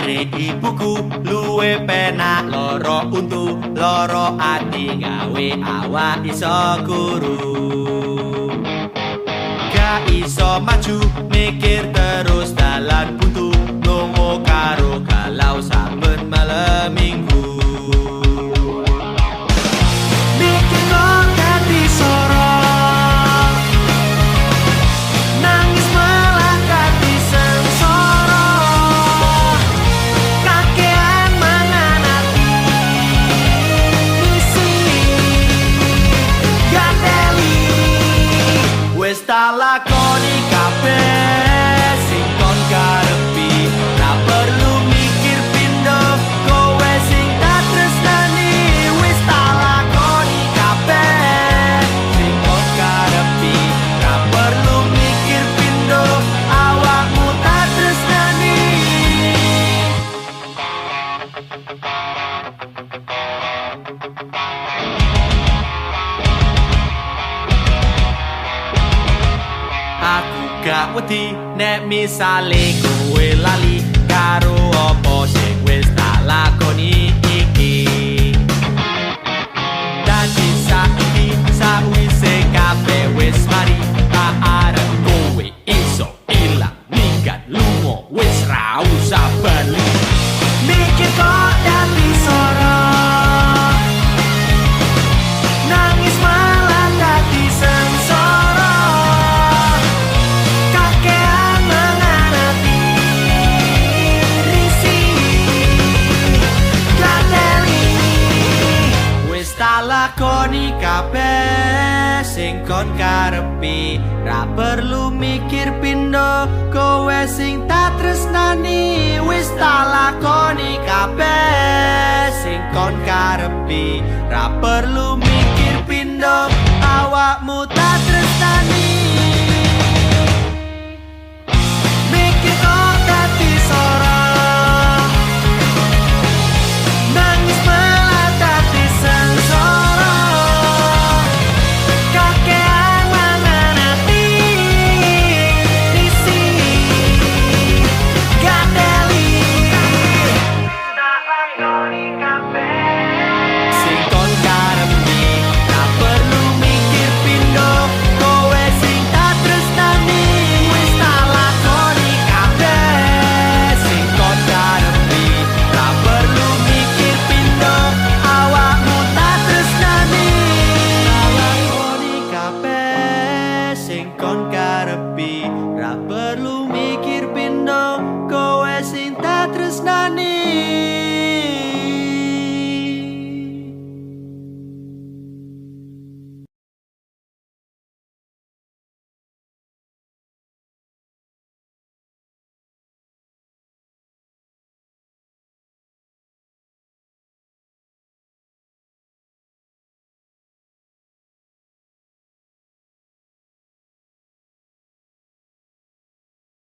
jare ibuku luwe penak loro untu loro ati gawe awak iso guru. Gak iso maju mikir terus dalan buntu lungo karo galau saben malam minggu. Mikir kok ganti sorong nangis malah ganti sengsara kakean mangan ati misi gak teli wis tak lakoni kabeh sing kon karepi ra perlu mikir pindho kowe sing tak tresnani wis tak lakoni kabeh sing kon karepi ra perlu mikir pindho awakmu tak tresnani. Aku gak wedi nek misale kowe lali karo apa sing wis tak lakoni iki. Dadi saiki sawise kabeh wis mari tak arep kowe iso ilang minggat lunga wis ra usah bali. Mikir kok dadi sorong nangis malah dadi sengsara kakean mangan ati risi gak teli wis tak lakoni kabeh sing kon karepi ra perlu mikir pindho kowe sing tak tresnani wis tak